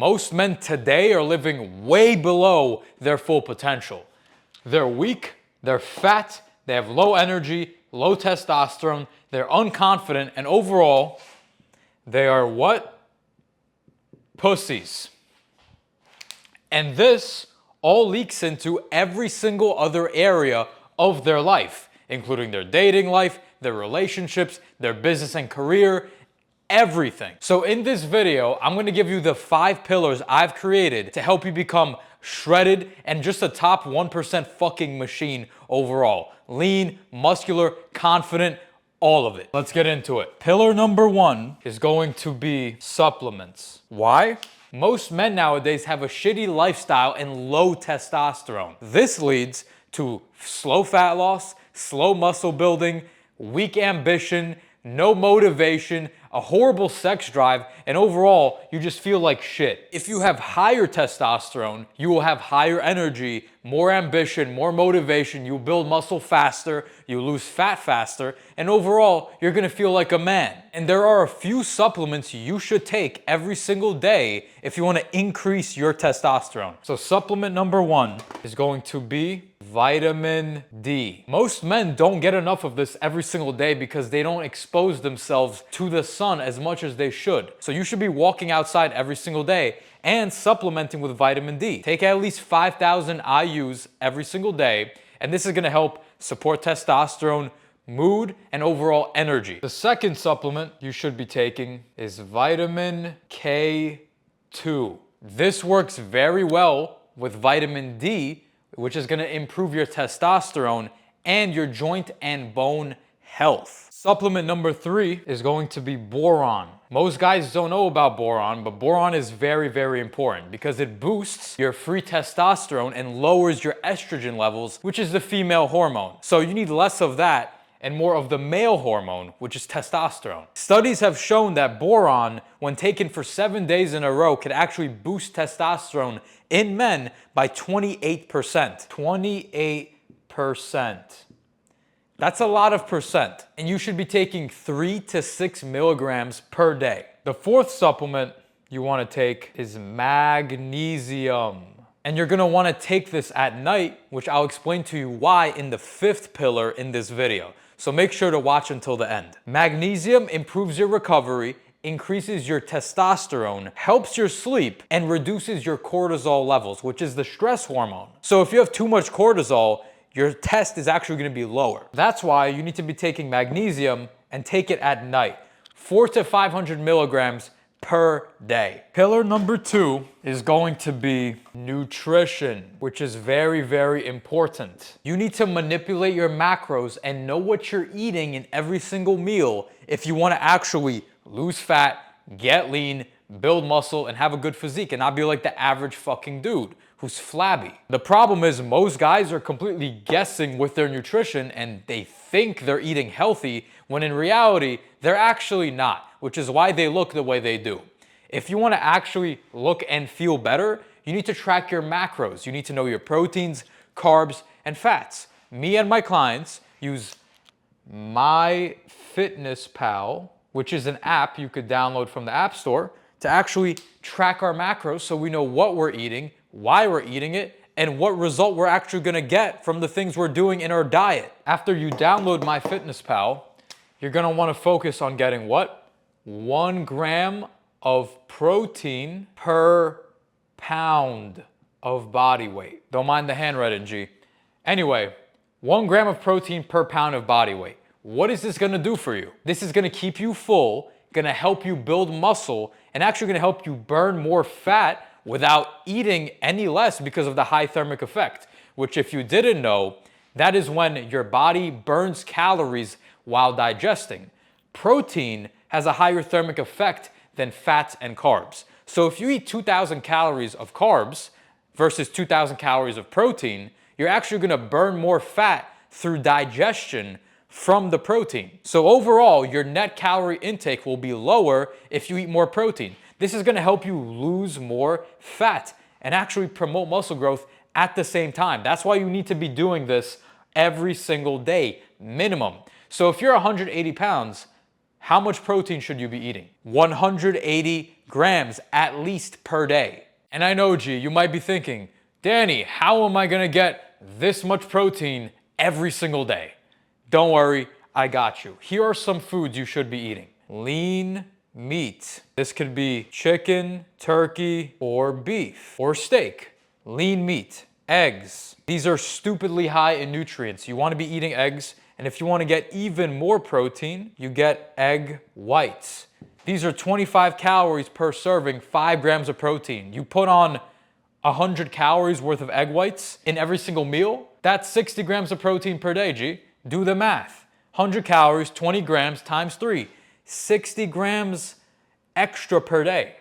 most men today are living way below their full potential. They're weak, they're fat, they have low energy, low testosterone, they're unconfident, and overall, they are what? Pussies. And this all leaks into every single other area of their life, including their dating life, their relationships, their business and career, everything. So in this video, I'm going to give you the 5 pillars I've created to help you become shredded and just a top 1% fucking machine overall. Lean, muscular, confident, all of it. Let's get into it. Pillar number 1 is going to be supplements. Why? Most men nowadays have a shitty lifestyle and low testosterone. This leads to slow fat loss, slow muscle building, weak ambition, no motivation, a horrible sex drive, and overall, you just feel like shit. If you have higher testosterone, you will have higher energy, more ambition, more motivation, you'll build muscle faster, you lose fat faster, and overall, you're gonna feel like a man. And there are a few supplements you should take every single day if you wanna increase your testosterone. So supplement number 1 is going to be vitamin D. Most men don't get enough of this every single day because they don't expose themselves to the sun as much as they should. So you should be walking outside every single day and supplementing with vitamin D. Take at least 5,000 IUs every single day, and this is gonna help support testosterone, mood, and overall energy. The second supplement you should be taking is vitamin K2. This works very well with vitamin D, which is gonna improve your testosterone and your joint and bone health. Supplement number 3 is going to be boron. Most guys don't know about boron, but boron is very, very important because it boosts your free testosterone and lowers your estrogen levels, which is the female hormone. So you need less of that and more of the male hormone, which is testosterone. Studies have shown that boron, when taken for 7 days in a row, can actually boost testosterone in men by 28%. 28%. That's a lot of percent. And you should be taking 3 to 6 milligrams per day. The 4th supplement you want to take is magnesium. And you're going to want to take this at night, which I'll explain to you why in the 5th pillar in this video. So make sure to watch until the end. Magnesium improves your recovery, increases your testosterone, helps your sleep, and reduces your cortisol levels, which is the stress hormone. So if you have too much cortisol, your test is actually going to be lower. That's why you need to be taking magnesium and take it at night, 400 to 500 milligrams per day. Pillar number 2 is going to be nutrition, which is very, very important. You need to manipulate your macros and know what you're eating in every single meal if you want to actually lose fat, get lean, build muscle, and have a good physique and not be like the average fucking dude who's flabby. The problem is most guys are completely guessing with their nutrition and they think they're eating healthy when in reality, they're actually not, which is why they look the way they do. If you want to actually look and feel better, you need to track your macros. You need to know your proteins, carbs, and fats. Me and my clients use MyFitnessPal, which is an app you could download from the App Store to actually track our macros so we know what we're eating, why we're eating it, and what result we're actually gonna get from the things we're doing in our diet. After you download MyFitnessPal, you're gonna wanna focus on getting what? 1 gram of protein per pound of body weight. Don't mind the handwriting, G. Anyway, 1 gram of protein per pound of body weight. What is this gonna do for you? This is gonna keep you full, gonna help you build muscle, and actually gonna help you burn more fat without eating any less because of the high thermic effect, which if you didn't know, that is when your body burns calories while digesting. Protein has a higher thermic effect than fats and carbs. So if you eat 2,000 calories of carbs versus 2,000 calories of protein, you're actually gonna burn more fat through digestion from the protein. So overall, your net calorie intake will be lower if you eat more protein. This is gonna help you lose more fat and actually promote muscle growth at the same time. That's why you need to be doing this every single day, minimum. So if you're 180 pounds, How much protein should you be eating? 180 grams at least per day. And I know, G, you might be thinking, Danny, how am I gonna get this much protein every single day? Don't worry, I got you. Here are some foods you should be eating. Lean meat. This could be chicken, turkey, or beef, or steak. Lean meat. Eggs. These are stupidly high in nutrients. You want to be eating eggs, and if you want to get even more protein, you get egg whites. These are 25 calories per serving, 5 grams of protein. You put on 100 calories worth of egg whites in every single meal, that's 60 grams of protein per day, G. Do the math. 100 calories, 20 grams times 3. 60 grams extra per day.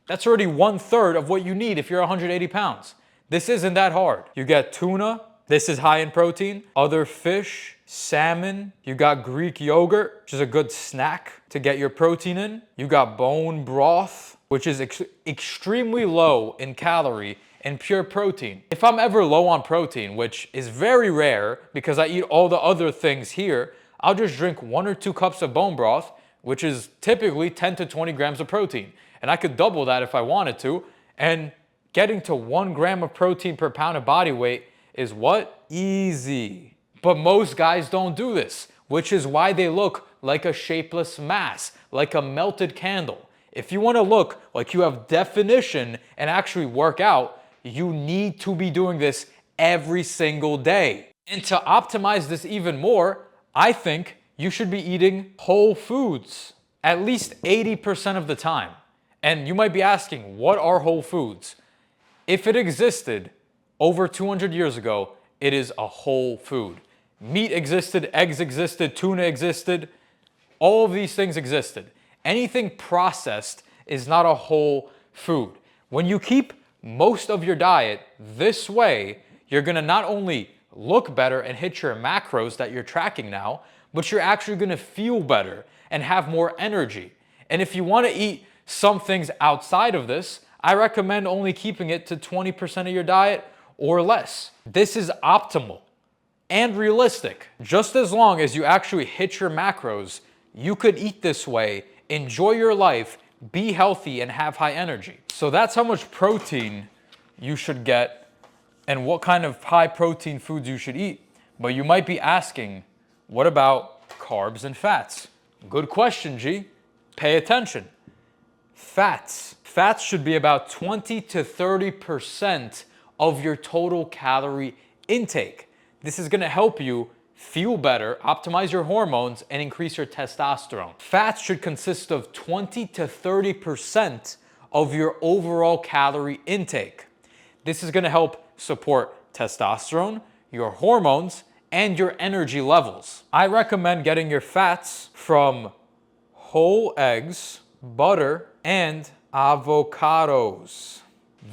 That's already 1/3 of what you need if you're 180 pounds. This isn't that hard. You get tuna, this is high in protein, other fish, salmon, you got Greek yogurt, which is a good snack to get your protein in. You got bone broth, which is extremely low in calorie and pure protein. If I'm ever low on protein, which is very rare because I eat all the other things here, I'll just drink 1 or 2 cups of bone broth, which is typically 10 to 20 grams of protein. And I could double that if I wanted to, and getting to 1 gram of protein per pound of body weight is what? Easy. But most guys don't do this, which is why they look like a shapeless mass, like a melted candle. If you want to look like you have definition and actually work out, you need to be doing this every single day. And to optimize this even more, I think you should be eating whole foods at least 80% of the time. And you might be asking, what are whole foods? If it existed over 200 years ago, it is a whole food. Meat existed, eggs existed, tuna existed, all of these things existed. Anything processed is not a whole food. When you keep most of your diet this way, you're gonna not only look better and hit your macros that you're tracking now, but you're actually gonna feel better and have more energy. And if you wanna eat some things outside of this, I recommend only keeping it to 20% of your diet or less. This is optimal and realistic. Just as long as you actually hit your macros, you could eat this way, enjoy your life, be healthy, and have high energy. So that's how much protein you should get and what kind of high protein foods you should eat. But you might be asking, what about carbs and fats? Good question, G. Pay attention. Fats. Fats should be about 20 to 30% of your total calorie intake. This is gonna help you feel better, optimize your hormones, and increase your testosterone. Fats should consist of 20 to 30% of your overall calorie intake. This is gonna help support testosterone, your hormones, and your energy levels. I recommend getting your fats from whole eggs, butter, and avocados.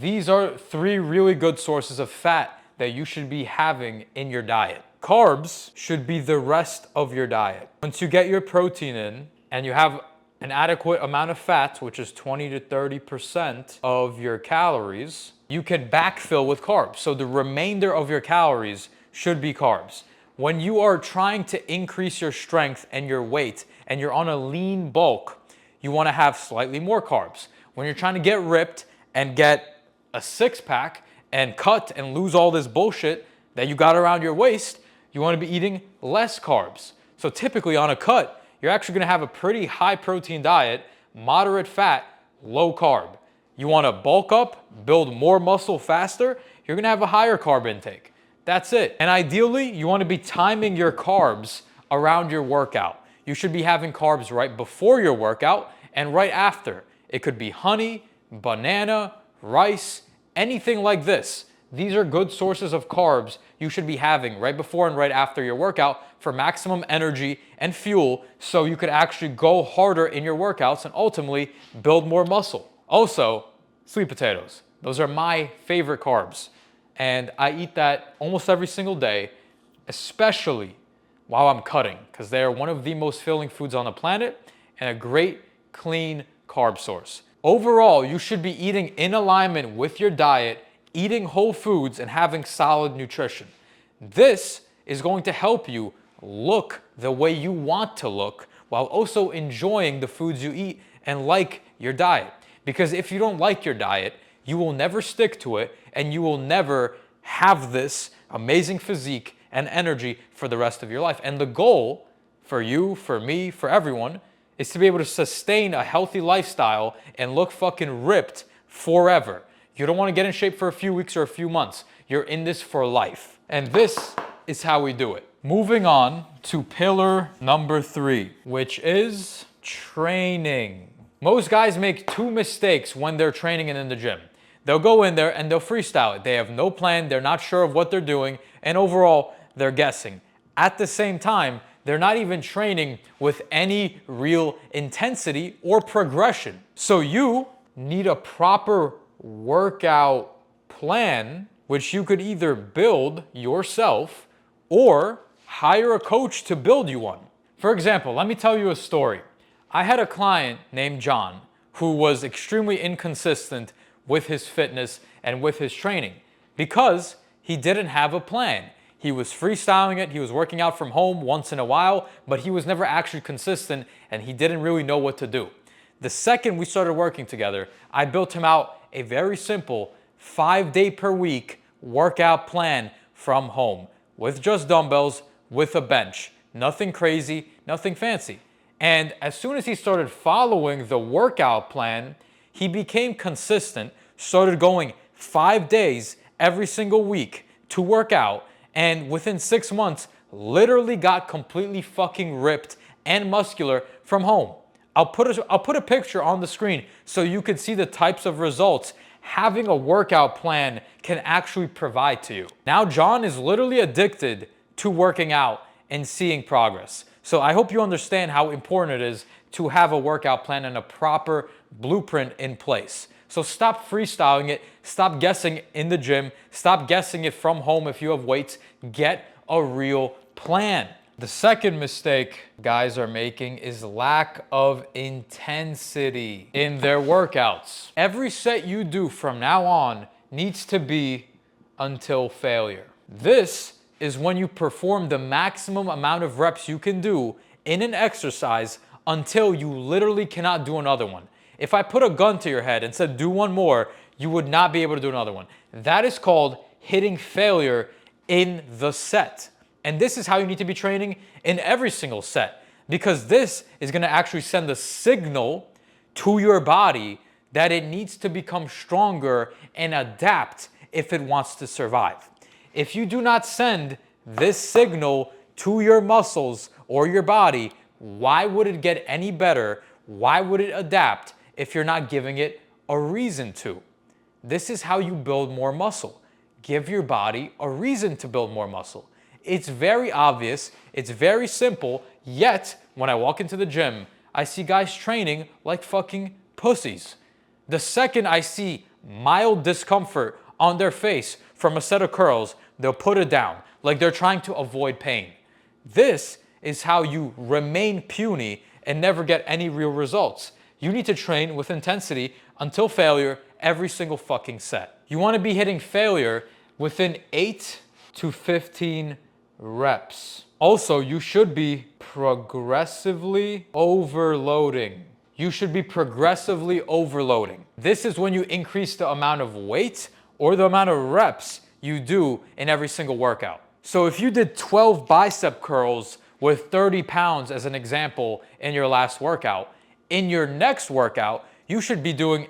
These are 3 really good sources of fat that you should be having in your diet. Carbs should be the rest of your diet. Once you get your protein in and you have an adequate amount of fats, which is 20 to 30% of your calories, you can backfill with carbs. So the remainder of your calories should be carbs. When you are trying to increase your strength and your weight and you're on a lean bulk, you want to have slightly more carbs. When you're trying to get ripped and get a 6-pack and cut and lose all this bullshit that you got around your waist, you want to be eating less carbs. So typically on a cut, you're actually going to have a pretty high protein diet, moderate fat, low carb. You want to bulk up, build more muscle faster, you're going to have a higher carb intake. That's it. And ideally, you want to be timing your carbs around your workout. You should be having carbs right before your workout and right after. It could be honey, banana, rice, anything like this. These are good sources of carbs you should be having right before and right after your workout for maximum energy and fuel so you could actually go harder in your workouts and ultimately build more muscle. Also, sweet potatoes. Those are my favorite carbs. And I eat that almost every single day, especially while I'm cutting, because they are one of the most filling foods on the planet and a great, clean carb source. Overall, you should be eating in alignment with your diet, eating whole foods, and having solid nutrition. This is going to help you look the way you want to look, while also enjoying the foods you eat and like your diet. Because if you don't like your diet, you will never stick to it and you will never have this amazing physique and energy for the rest of your life. And the goal for you, for me, for everyone is to be able to sustain a healthy lifestyle and look fucking ripped forever. You don't want to get in shape for a few weeks or a few months. You're in this for life. And this is how we do it. Moving on to pillar number 3, which is training. Most guys make 2 mistakes when they're training and in the gym. They'll go in there and they'll freestyle it. They have no plan, they're not sure of what they're doing, and overall, they're guessing. At the same time, they're not even training with any real intensity or progression. So you need a proper workout plan, which you could either build yourself or hire a coach to build you one. For example, let me tell you a story. I had a client named John who was extremely inconsistent with his fitness and with his training because he didn't have a plan. He was freestyling it, he was working out from home once in a while, but he was never actually consistent and he didn't really know what to do. The second we started working together, I built him out a very simple 5-day per week workout plan from home with just dumbbells, with a bench. Nothing crazy, nothing fancy. And as soon as he started following the workout plan, he became consistent, started going 5 days every single week to work out, and within 6 months, literally got completely fucking ripped and muscular from home. I'll put a picture on the screen so you can see the types of results having a workout plan can actually provide to you. Now John is literally addicted to working out and seeing progress. So I hope you understand how important it is to have a workout plan and a proper blueprint in place. So stop freestyling it, stop guessing in the gym, stop guessing it from home if you have weights, get a real plan. The second mistake guys are making is lack of intensity in their workouts. Every set you do from now on needs to be until failure. This is when you perform the maximum amount of reps you can do in an exercise until you literally cannot do another one. If I put a gun to your head and said do one more, you would not be able to do another one. That is called hitting failure in the set. And this is how you need to be training in every single set, because this is going to actually send a signal to your body that it needs to become stronger and adapt if it wants to survive. If you do not send this signal to your muscles or your body, why would it get any better? Why would it adapt if you're not giving it a reason to? This is how you build more muscle. Give your body a reason to build more muscle. It's very obvious, it's very simple, yet when I walk into the gym, I see guys training like fucking pussies. The second I see mild discomfort on their face from a set of curls, they'll put it down, like they're trying to avoid pain. This is how you remain puny and never get any real results. You need to train with intensity until failure every single fucking set. You want to be hitting failure within 8 to 15 reps. Also, you should be progressively overloading. You should be progressively overloading. This is when you increase the amount of weight or the amount of reps you do in every single workout. So if you did 12 bicep curls with 30 pounds as an example in your last workout, in your next workout, you should be doing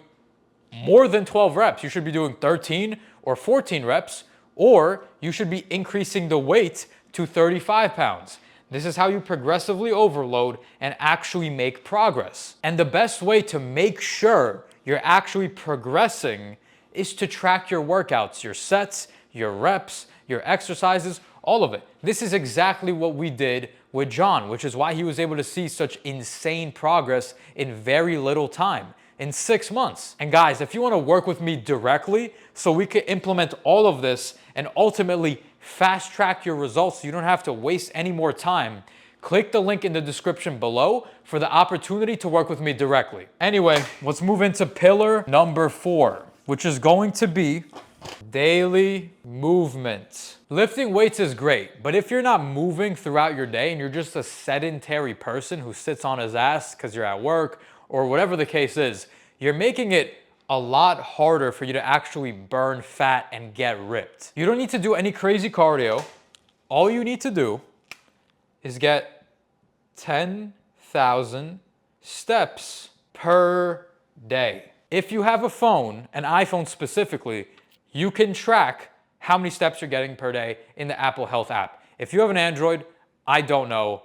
more than 12 reps. You should be doing 13 or 14 reps, or you should be increasing the weight to 35 pounds. This is how you progressively overload and actually make progress. And the best way to make sure you're actually progressing is to track your workouts, your sets, your reps, your exercises, all of it. This is exactly what we did with John, which is why he was able to see such insane progress in very little time, in 6 months. And guys, if you want to work with me directly so we can implement all of this and ultimately fast track your results so you don't have to waste any more time, click the link in the description below for the opportunity to work with me directly. Anyway, let's move into pillar number 4, which is going to be Daily movement. Lifting weights is great, but if you're not moving throughout your day and you're just a sedentary person who sits on his ass because you're at work or whatever the case is, you're making it a lot harder for you to actually burn fat and get ripped. You don't need to do any crazy cardio. All you need to do is get 10,000 steps per day. If you have a phone, an iPhone specifically, you can track how many steps you're getting per day in the Apple Health app. If you have an Android, I don't know.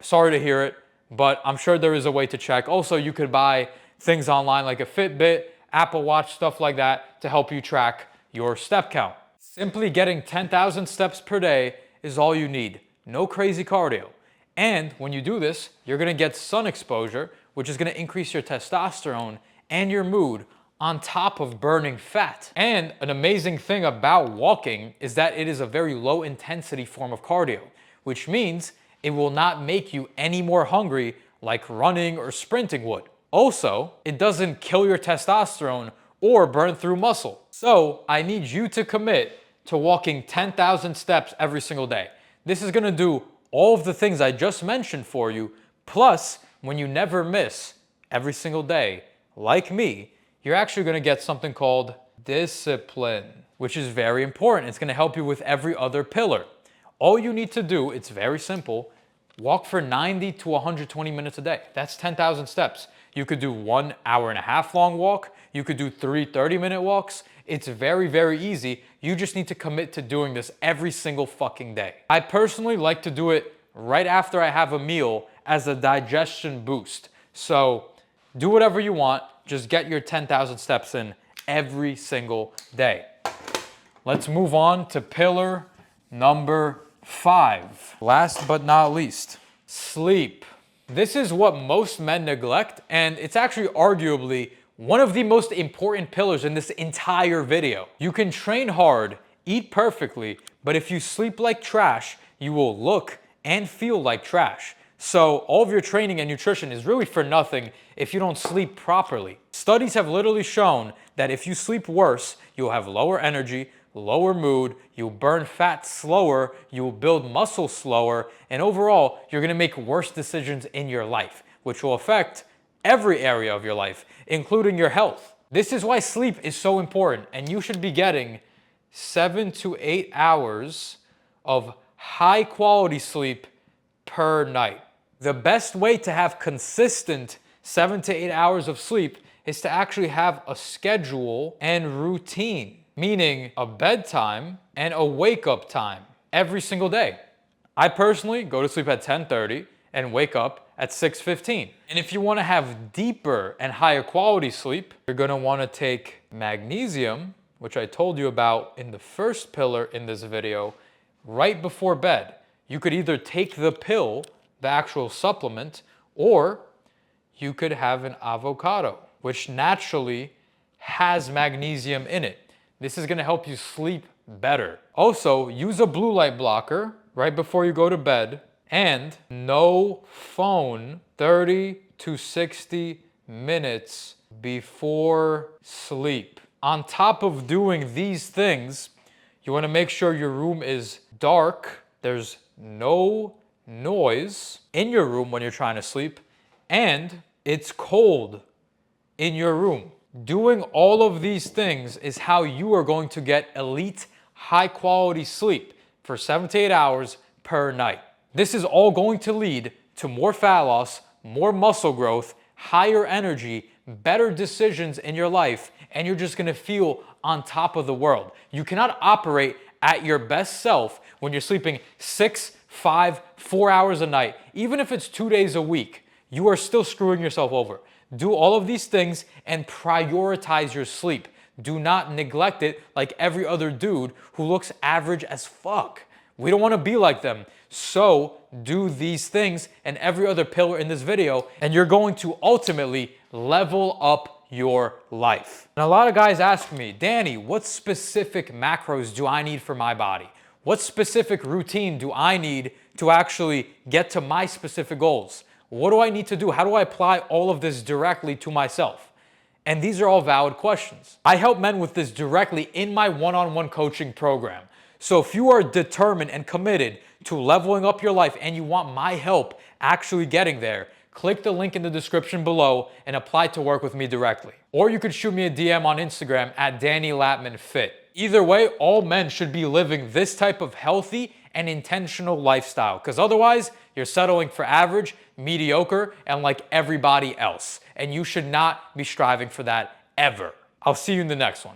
Sorry to hear it, but I'm sure there is a way to check. Also, you could buy things online like a Fitbit, Apple Watch, stuff like that to help you track your step count. Simply getting 10,000 steps per day is all you need. No crazy cardio. And when you do this, you're gonna get sun exposure, which is gonna increase your testosterone and your mood on top of burning fat. And an amazing thing about walking is that it is a very low intensity form of cardio, which means it will not make you any more hungry like running or sprinting would. Also, it doesn't kill your testosterone or burn through muscle. So I need you to commit to walking 10,000 steps every single day. This is gonna do all of the things I just mentioned for you, plus when you never miss every single day, like me, you're actually gonna get something called discipline, which is very important. It's gonna help you with every other pillar. All you need to do, it's very simple, walk for 90 to 120 minutes a day. That's 10,000 steps. You could do 1 hour and a half long walk. You could do 3 30-minute walks. It's very, very easy. You just need to commit to doing this every single fucking day. I personally like to do it right after I have a meal as a digestion boost. So do whatever you want. Just get your 10,000 steps in every single day. Let's move on to pillar number 5. Last but not least, sleep. This is what most men neglect, and it's actually arguably one of the most important pillars in this entire video. You can train hard, eat perfectly, but if you sleep like trash, you will look and feel like trash. So all of your training and nutrition is really for nothing if you don't sleep properly. Studies have literally shown that if you sleep worse, you'll have lower energy, lower mood, you'll burn fat slower, you'll build muscle slower, and overall, you're gonna make worse decisions in your life, which will affect every area of your life, including your health. This is why sleep is so important, and you should be getting 7 to 8 hours of high quality sleep per night. The best way to have consistent 7 to 8 hours of sleep is to actually have a schedule and routine, meaning a bedtime and a wake up time every single day. I personally go to sleep at 10:30 and wake up at 6:15. And if you want to have deeper and higher quality sleep, you're going to want to take magnesium, which I told you about in the first pillar in this video, right before bed. You could either take the pill, the actual supplement, or you could have an avocado, which naturally has magnesium in it. This is going to help you sleep better. Also, use a blue light blocker right before you go to bed, and no phone 30 to 60 minutes before sleep. On top of doing these things, you want to make sure your room is dark, there's no noise in your room when you're trying to sleep, and it's cold in your room. Doing all of these things is how you are going to get elite, high quality sleep for 7 to 8 hours per night. This is all going to lead to more fat loss, more muscle growth, higher energy, better decisions in your life, and you're just gonna feel on top of the world. You cannot operate at your best self when you're sleeping 6, 5, 4 hours a night. Even if it's 2 days a week, you are still screwing yourself over. Do all of these things and prioritize your sleep. Do not neglect it like every other dude who looks average as fuck. We don't want to be like them. So do these things and every other pillar in this video, and you're going to ultimately level up your life. And a lot of guys ask me, Danny, what specific macros do I need for my body? What specific routine do I need to actually get to my specific goals? What do I need to do? How do I apply all of this directly to myself? And these are all valid questions. I help men with this directly in my one-on-one coaching program. So if you are determined and committed to leveling up your life and you want my help actually getting there, click the link in the description below and apply to work with me directly. Or you could shoot me a DM on Instagram at DannyLatmanFit. Either way, all men should be living this type of healthy and intentional lifestyle, because otherwise you're settling for average, mediocre, and like everybody else. And you should not be striving for that ever. I'll see you in the next one.